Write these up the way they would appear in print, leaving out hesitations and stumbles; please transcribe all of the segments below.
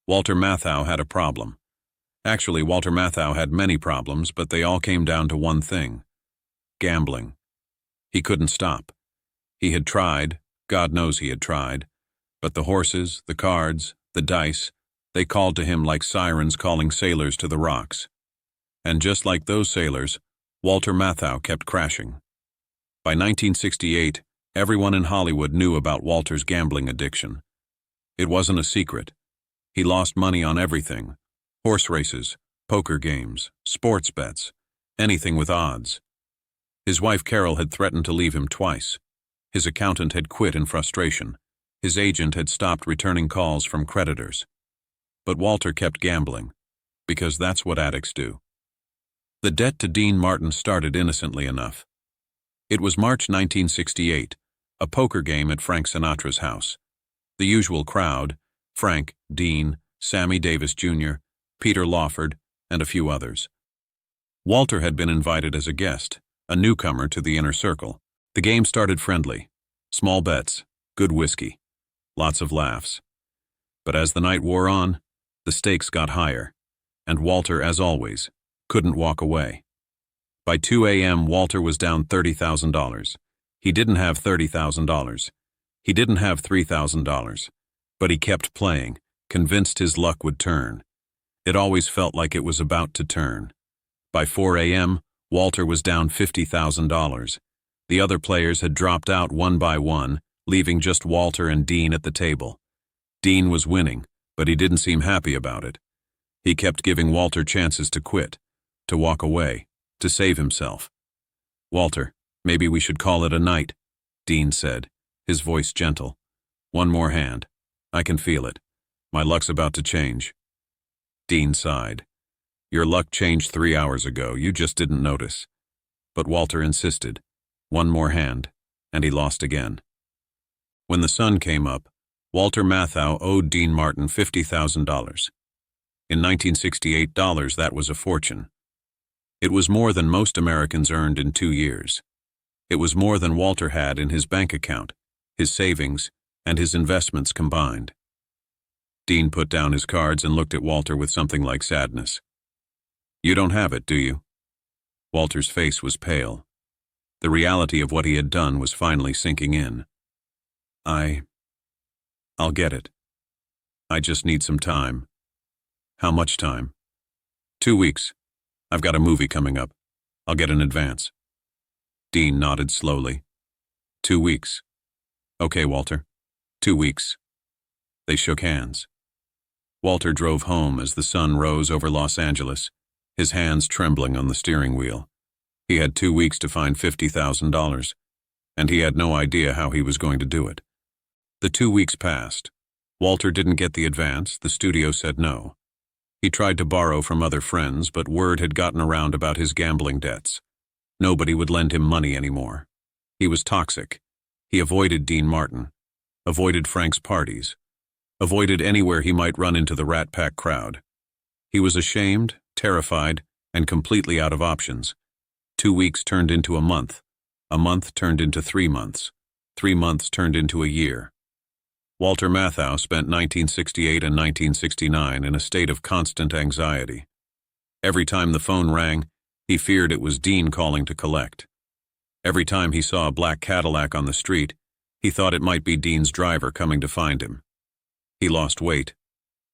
Walter Matthau had a problem. Actually, Walter Matthau had many problems, but they all came down to one thing: gambling. He couldn't stop. He had tried, God knows he had tried, but the horses, the cards, the dice, they called to him like sirens calling sailors to the rocks. And just like those sailors, Walter Matthau kept crashing. By 1968, everyone in Hollywood knew about Walter's gambling addiction. It wasn't a secret. He lost money on everything: horse races, poker games, sports bets, anything with odds. His wife Carol had threatened to leave him twice. His accountant had quit in frustration. His agent had stopped returning calls from creditors. But Walter kept gambling, because that's what addicts do. The debt to Dean Martin started innocently enough. It was March 1968, a poker game at Frank Sinatra's house. The usual crowd: Frank, Dean, Sammy Davis Jr., Peter Lawford, and a few others. Walter had been invited as a guest, a newcomer to the inner circle. The game started friendly. Small bets, good whiskey, lots of laughs. But as the night wore on, the stakes got higher, and Walter, as always, couldn't walk away. By 2 a.m., Walter was down $30,000. He didn't have $30,000. He didn't have $3,000. But he kept playing, convinced his luck would turn. It always felt like it was about to turn. By 4 a.m., Walter was down $50,000. The other players had dropped out one by one, leaving just Walter and Dean at the table. Dean was winning, but he didn't seem happy about it. He kept giving Walter chances to quit, to walk away, to save himself. "Walter, maybe we should call it a night," Dean said, his voice gentle. "One more hand. I can feel it. My luck's about to change." Dean sighed. "Your luck changed 3 hours ago. You just didn't notice." But Walter insisted. One more hand, and he lost again. When the sun came up, Walter Matthau owed Dean Martin $50,000. In 1968 dollars, that was a fortune. It was more than most Americans earned in 2 years. It was more than Walter had in his bank account, his savings, and his investments combined. Dean put down his cards and looked at Walter with something like sadness. "You don't have it, do you?" Walter's face was pale. The reality of what he had done was finally sinking in. I'll get it. I just need some time." "How much time?" 2 weeks. I've got a movie coming up. I'll get an advance." Dean nodded slowly. 2 weeks. "Okay, Walter. 2 weeks." They shook hands. Walter drove home as the sun rose over Los Angeles, his hands trembling on the steering wheel. He had 2 weeks to find $50,000, and he had no idea how he was going to do it. The 2 weeks passed. Walter didn't get the advance. The studio said no. He tried to borrow from other friends, but word had gotten around about his gambling debts. Nobody would lend him money anymore. He was toxic. He avoided Dean Martin, avoided Frank's parties, avoided anywhere he might run into the Rat Pack crowd. He was ashamed, terrified, and completely out of options. 2 weeks turned into a month turned into 3 months, 3 months turned into a year. Walter Matthau spent 1968 and 1969 in a state of constant anxiety. Every time the phone rang, he feared it was Dean calling to collect. Every time he saw a black Cadillac on the street, he thought it might be Dean's driver coming to find him. He lost weight.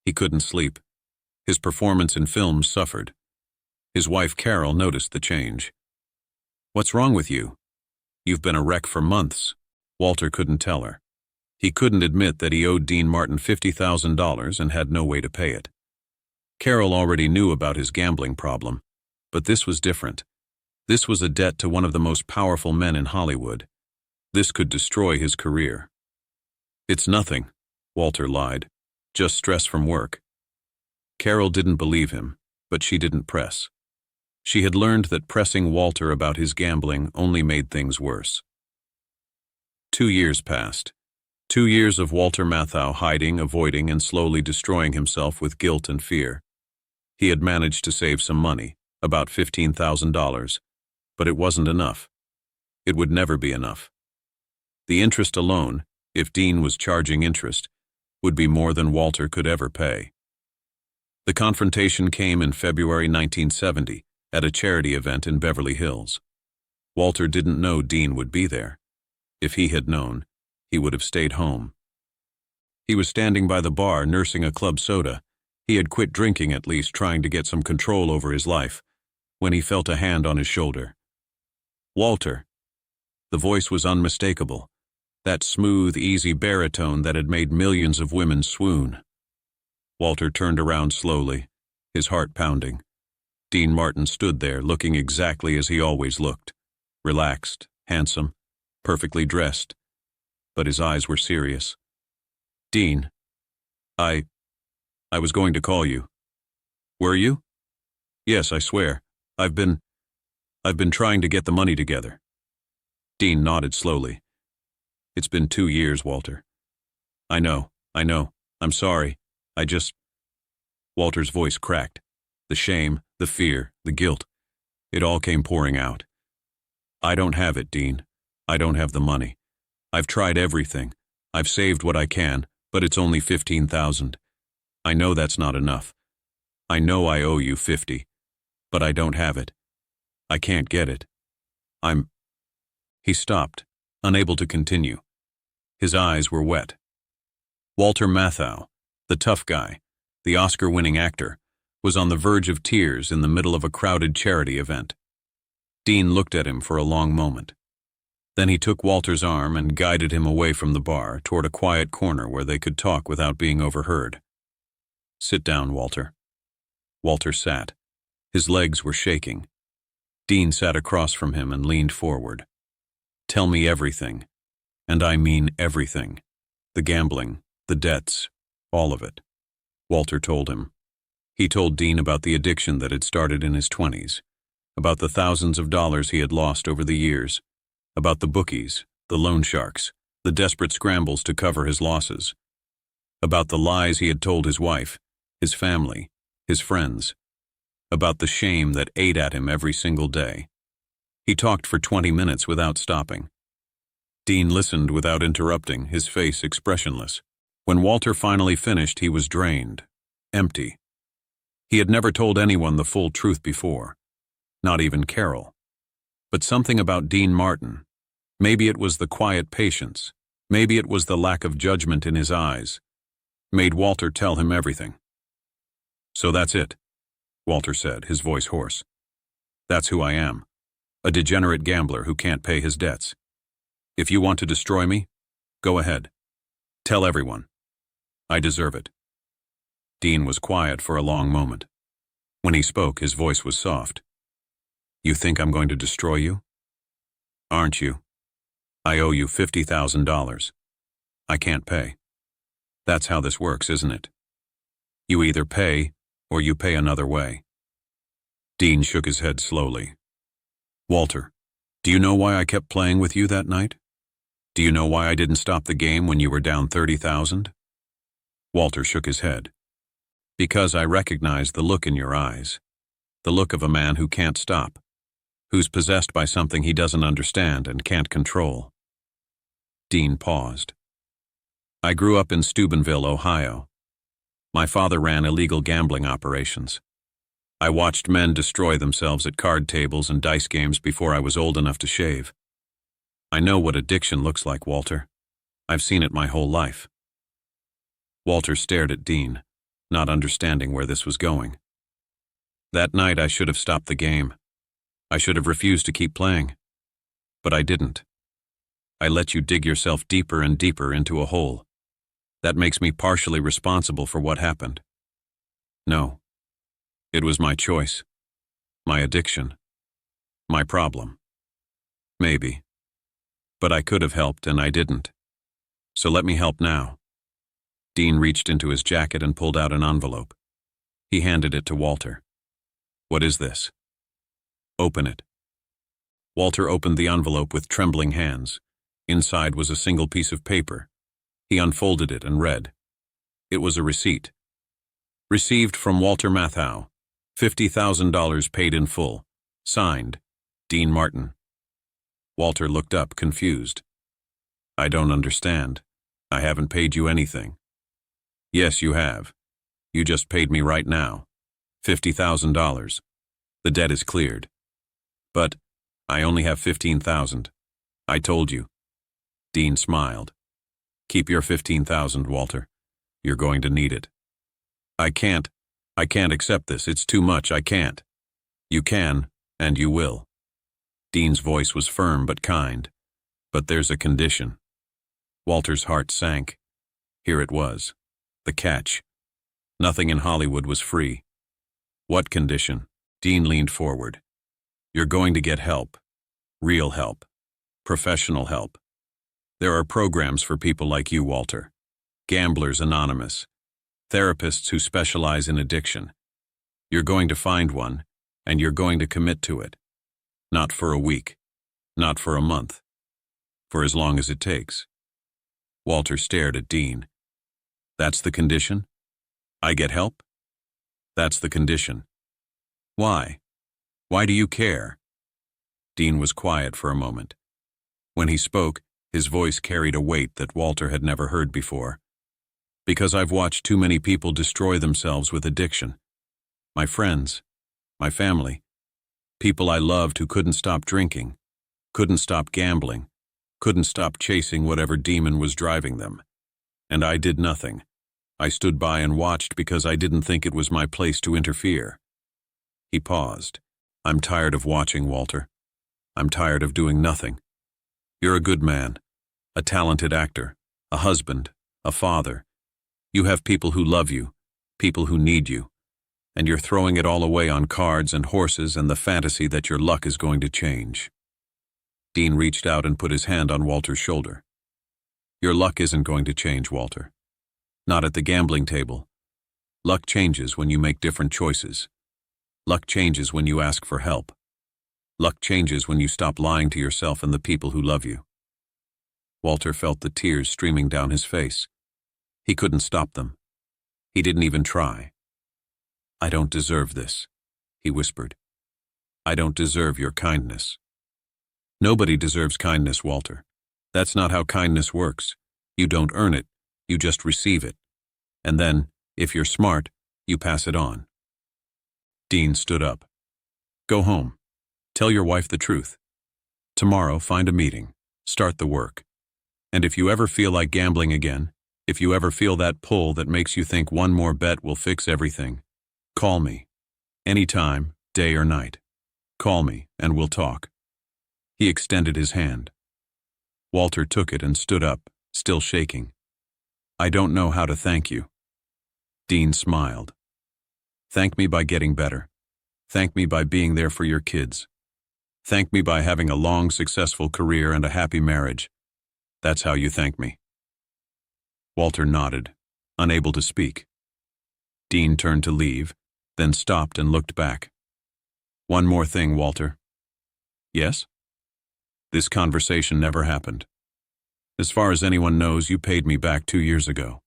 He couldn't sleep. His performance in films suffered. His wife Carol noticed the change. "What's wrong with you? You've been a wreck for months." Walter couldn't tell her. He couldn't admit that he owed Dean Martin $50,000 and had no way to pay it. Carol already knew about his gambling problem, but this was different. This was a debt to one of the most powerful men in Hollywood. This could destroy his career. "It's nothing," Walter lied. "Just stress from work." Carol didn't believe him, but she didn't press. She had learned that pressing Walter about his gambling only made things worse. 2 years passed. 2 years of Walter Matthau hiding, avoiding, and slowly destroying himself with guilt and fear. He had managed to save some money, about $15,000, but it wasn't enough. It would never be enough. The interest alone, if Dean was charging interest, would be more than Walter could ever pay. The confrontation came in February 1970 at a charity event in Beverly Hills. Walter didn't know Dean would be there. If he had known, he would have stayed home. He was standing by the bar nursing a club soda. He had quit drinking, at least trying to get some control over his life, when he felt a hand on his shoulder. Walter. The voice was unmistakable, that smooth, easy baritone that had made millions of women swoon. Walter turned around slowly, his heart pounding. Dean Martin stood there, looking exactly as he always looked, relaxed, handsome, perfectly dressed, but his eyes were serious. "Dean, I was going to call you." "Were you?" "Yes, I swear. I've been trying to get the money together." Dean nodded slowly. "It's been 2 years, Walter." I know. I'm sorry. Walter's voice cracked. The shame, the fear, the guilt. It all came pouring out. "I don't have it, Dean. I don't have the money. I've tried everything. I've saved what I can, but it's only $15,000. I know that's not enough. I know I owe you 50, but I don't have it. I can't get it. He stopped, unable to continue. His eyes were wet. Walter Matthau, the tough guy, the Oscar-winning actor, was on the verge of tears in the middle of a crowded charity event. Dean looked at him for a long moment. Then he took Walter's arm and guided him away from the bar toward a quiet corner where they could talk without being overheard. "Sit down, Walter." Walter sat. His legs were shaking. Dean sat across from him and leaned forward. "Tell me everything. And I mean everything. The gambling, the debts, all of it." Walter told him. He told Dean about the addiction that had started in his 20s, about the thousands of dollars he had lost over the years, about the bookies, the loan sharks, the desperate scrambles to cover his losses, about the lies he had told his wife, his family, his friends, about the shame that ate at him every single day. He talked for 20 minutes without stopping. Dean listened without interrupting, his face expressionless. When Walter finally finished, he was drained, empty. He had never told anyone the full truth before, not even Carol. But something about Dean Martin, maybe it was the quiet patience, maybe it was the lack of judgment in his eyes, made Walter tell him everything. "So that's it," Walter said, his voice hoarse. "That's who I am, a degenerate gambler who can't pay his debts. If you want to destroy me, go ahead. Tell everyone. I deserve it." Dean was quiet for a long moment. When he spoke, his voice was soft. "You think I'm going to destroy you? Aren't you? I owe you $50,000. I can't pay. That's how this works, isn't it? You either pay, or you pay another way." Dean shook his head slowly. "Walter, do you know why I kept playing with you that night? Do you know why I didn't stop the game when you were down 30,000? Walter shook his head. "Because I recognized the look in your eyes, the look of a man who can't stop, who's possessed by something he doesn't understand and can't control." Dean paused. "I grew up in Steubenville, Ohio. My father ran illegal gambling operations. I watched men destroy themselves at card tables and dice games before I was old enough to shave. I know what addiction looks like, Walter. I've seen it my whole life." Walter stared at Dean, not understanding where this was going. "That night I should have stopped the game. I should have refused to keep playing. But I didn't. I let you dig yourself deeper and deeper into a hole. That makes me partially responsible for what happened. No. It was my choice. My addiction. My problem. Maybe. But I could have helped and I didn't. So let me help now." Dean reached into his jacket and pulled out an envelope. He handed it to Walter. "What is this?" "Open it." Walter opened the envelope with trembling hands. Inside was a single piece of paper. He unfolded it and read. It was a receipt. "Received from Walter Matthau. $50,000 paid in full. Signed, Dean Martin." Walter looked up, confused. "I don't understand. I haven't paid you anything." "Yes, you have. You just paid me right now. $50,000. The debt is cleared. But I only have 15,000. I told you. Dean smiled. Keep your 15,000, Walter. You're going to need it. I can't accept this. It's too much. I can't. You can, and you will. Dean's voice was firm but kind. But there's a condition. Walter's heart sank. Here it was. The catch. Nothing in Hollywood was free. What condition? Dean leaned forward. You're going to get help. Real help. Professional help. There are programs for people like you, Walter. Gamblers Anonymous. Therapists who specialize in addiction. You're going to find one, and you're going to commit to it. Not for a week. Not for a month. For as long as it takes. Walter stared at Dean. That's the condition? I get help? That's the condition. Why? Why do you care? Dean was quiet for a moment. When he spoke, his voice carried a weight that Walter had never heard before. Because I've watched too many people destroy themselves with addiction. My friends, my family, people I loved who couldn't stop drinking, couldn't stop gambling, couldn't stop chasing whatever demon was driving them. And I did nothing. I stood by and watched because I didn't think it was my place to interfere. He paused. I'm tired of watching, Walter. I'm tired of doing nothing. You're a good man, a talented actor, a husband, a father. You have people who love you, people who need you, and you're throwing it all away on cards and horses and the fantasy that your luck is going to change. Dean reached out and put his hand on Walter's shoulder. Your luck isn't going to change, Walter. Not at the gambling table. Luck changes when you make different choices. Luck changes when you ask for help. Luck changes when you stop lying to yourself and the people who love you. Walter felt the tears streaming down his face. He couldn't stop them. He didn't even try. I don't deserve this, he whispered. I don't deserve your kindness. Nobody deserves kindness, Walter. That's not how kindness works. You don't earn it, you just receive it. And then, if you're smart, you pass it on. Dean stood up. Go home. Tell your wife the truth. Tomorrow, find a meeting. Start the work. And if you ever feel like gambling again, if you ever feel that pull that makes you think one more bet will fix everything, call me. Anytime, day or night. Call me, and we'll talk. He extended his hand. Walter took it and stood up, still shaking. I don't know how to thank you. Dean smiled. Thank me by getting better. Thank me by being there for your kids. Thank me by having a long, successful career and a happy marriage. That's how you thank me. Walter nodded, unable to speak. Dean turned to leave, then stopped and looked back. One more thing, Walter. Yes? This conversation never happened. As far as anyone knows, you paid me back 2 years ago.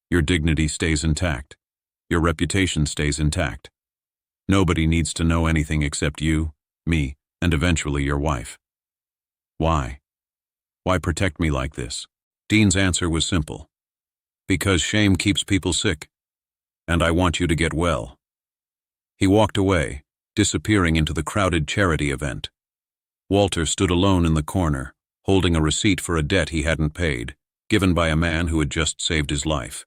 Your dignity stays intact. Your reputation stays intact. Nobody needs to know anything except you, me, and eventually your wife. Why? Why protect me like this? Dean's answer was simple. Because shame keeps people sick, and I want you to get well. He walked away, disappearing into the crowded charity event. Walter stood alone in the corner, holding a receipt for a debt he hadn't paid, given by a man who had just saved his life.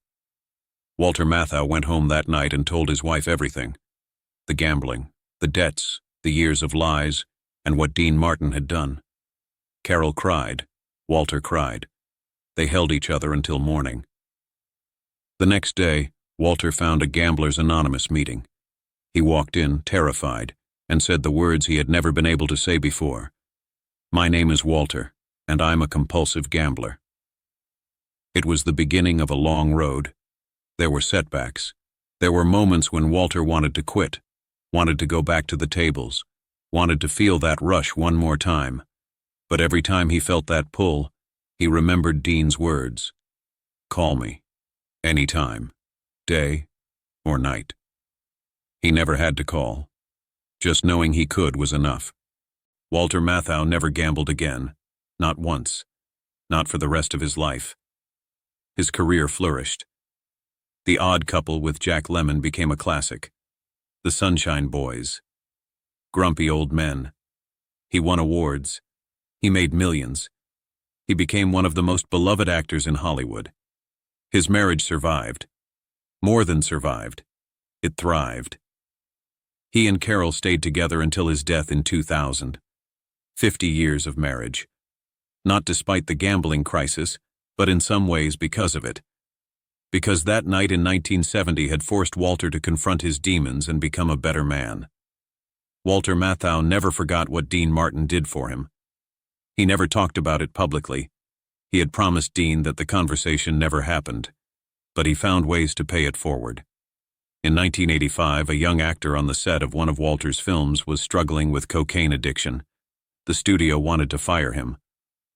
Walter Matthau went home that night and told his wife everything. The gambling, the debts, the years of lies, and what Dean Martin had done. Carol cried. Walter cried. They held each other until morning. The next day, Walter found a Gamblers Anonymous meeting. He walked in, terrified, and said the words he had never been able to say before. My name is Walter, and I'm a compulsive gambler. It was the beginning of a long road. There were setbacks. There were moments when Walter wanted to quit, wanted to go back to the tables, wanted to feel that rush one more time. But every time he felt that pull, he remembered Dean's words. Call me. Anytime. Day or night. He never had to call. Just knowing he could was enough. Walter Matthau never gambled again. Not once. Not for the rest of his life. His career flourished. The Odd Couple with Jack Lemmon became a classic. The Sunshine Boys. Grumpy old men. He won awards. He made millions. He became one of the most beloved actors in Hollywood. His marriage survived. More than survived. It thrived. He and Carol stayed together until his death in 2000. 50 years of marriage. Not despite the gambling crisis, but in some ways because of it. Because that night in 1970 had forced Walter to confront his demons and become a better man. Walter Matthau never forgot what Dean Martin did for him. He never talked about it publicly. He had promised Dean that the conversation never happened, but he found ways to pay it forward. In 1985, a young actor on the set of one of Walter's films was struggling with cocaine addiction. The studio wanted to fire him.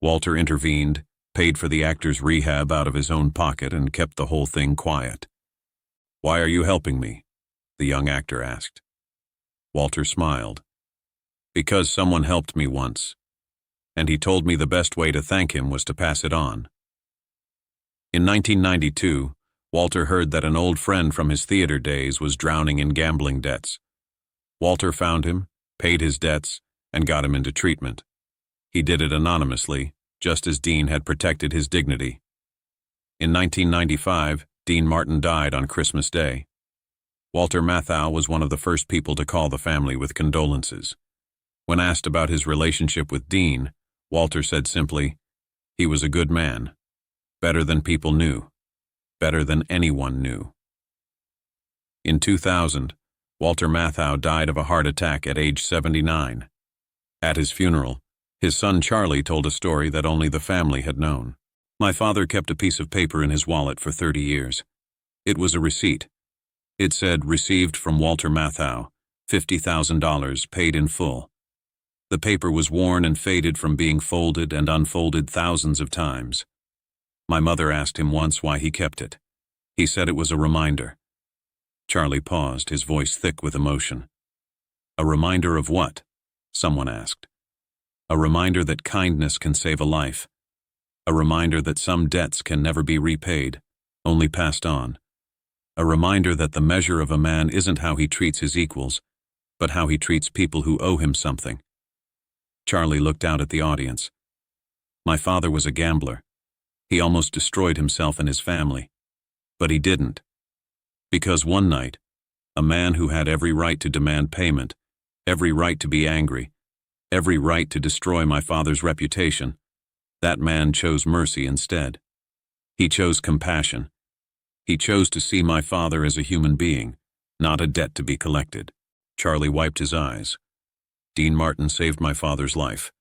Walter intervened, paid for the actor's rehab out of his own pocket, and kept the whole thing quiet. "Why are you helping me?" the young actor asked. Walter smiled. "Because someone helped me once, and he told me the best way to thank him was to pass it on." In 1992, Walter heard that an old friend from his theater days was drowning in gambling debts. Walter found him, paid his debts, and got him into treatment. He did it anonymously, just as Dean had protected his dignity. In 1995, Dean Martin died on Christmas Day. Walter Matthau was one of the first people to call the family with condolences. When asked about his relationship with Dean, Walter said simply, "He was a good man. Better than people knew. Better than anyone knew." In 2000, Walter Matthau died of a heart attack at age 79. At his funeral, his son Charlie told a story that only the family had known. "My father kept a piece of paper in his wallet for 30 years. It was a receipt. It said, 'Received from Walter Matthau, $50,000 paid in full.' The paper was worn and faded from being folded and unfolded thousands of times. My mother asked him once why he kept it. He said it was a reminder." Charlie paused, his voice thick with emotion. "A reminder of what?" someone asked. "A reminder that kindness can save a life. A reminder that some debts can never be repaid, only passed on. A reminder that the measure of a man isn't how he treats his equals, but how he treats people who owe him something." Charlie looked out at the audience. "My father was a gambler. He almost destroyed himself and his family. But he didn't. Because one night, a man who had every right to demand payment, every right to be angry, every right to destroy my father's reputation, that man chose mercy instead. He chose compassion. He chose to see my father as a human being, not a debt to be collected." Charlie wiped his eyes. "Dean Martin saved my father's life.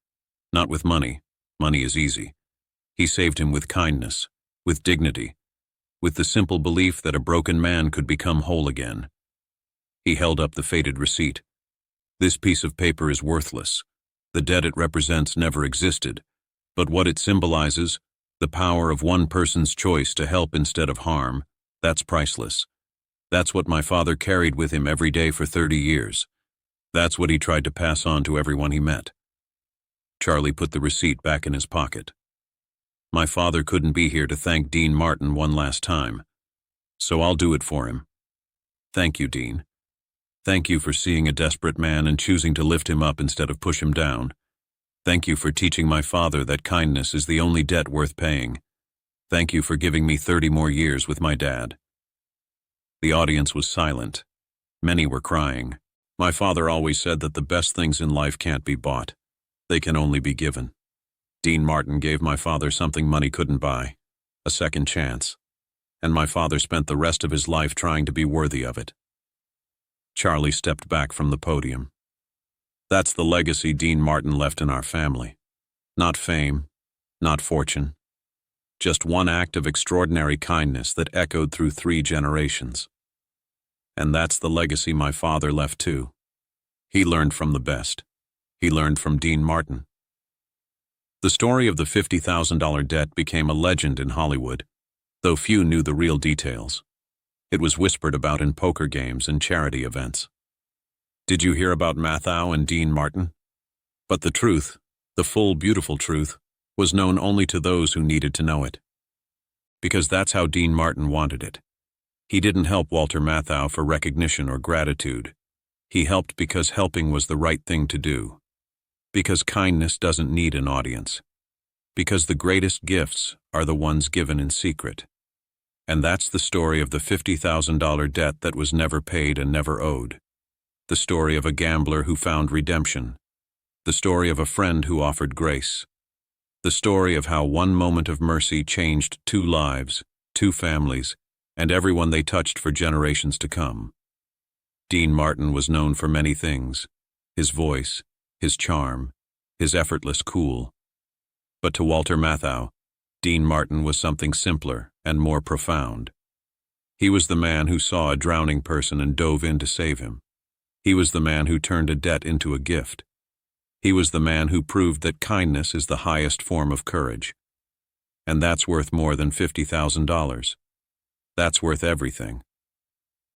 Not with money. Money is easy. He saved him with kindness, with dignity, with the simple belief that a broken man could become whole again." He held up the faded receipt. "This piece of paper is worthless. The debt it represents never existed, but what it symbolizes, the power of one person's choice to help instead of harm, that's priceless. That's what my father carried with him every day for 30 years. That's what he tried to pass on to everyone he met." Charlie put the receipt back in his pocket. "My father couldn't be here to thank Dean Martin one last time, so I'll do it for him. Thank you, Dean. Thank you for seeing a desperate man and choosing to lift him up instead of push him down. Thank you for teaching my father that kindness is the only debt worth paying. Thank you for giving me 30 more years with my dad." The audience was silent. Many were crying. "My father always said that the best things in life can't be bought. They can only be given. Dean Martin gave my father something money couldn't buy, a second chance. And my father spent the rest of his life trying to be worthy of it." Charlie stepped back from the podium. "That's the legacy Dean Martin left in our family. Not fame, not fortune. Just one act of extraordinary kindness that echoed through 3 generations. And that's the legacy my father left too. He learned from the best. He learned from Dean Martin." The story of the $50,000 debt became a legend in Hollywood, though few knew the real details. It was whispered about in poker games and charity events. Did you hear about Matthau and Dean Martin? But the truth, the full, beautiful truth, was known only to those who needed to know it. Because that's how Dean Martin wanted it. He didn't help Walter Matthau for recognition or gratitude. He helped because helping was the right thing to do. Because kindness doesn't need an audience. Because the greatest gifts are the ones given in secret. And that's the story of the $50,000 debt that was never paid and never owed. The story of a gambler who found redemption. The story of a friend who offered grace. The story of how one moment of mercy changed 2 lives, 2 families, and everyone they touched for generations to come. Dean Martin was known for many things: his voice, his charm, his effortless cool. But to Walter Matthau, Dean Martin was something simpler and more profound. He was the man who saw a drowning person and dove in to save him. He was the man who turned a debt into a gift. He was the man who proved that kindness is the highest form of courage. And that's worth more than $50,000. That's worth everything.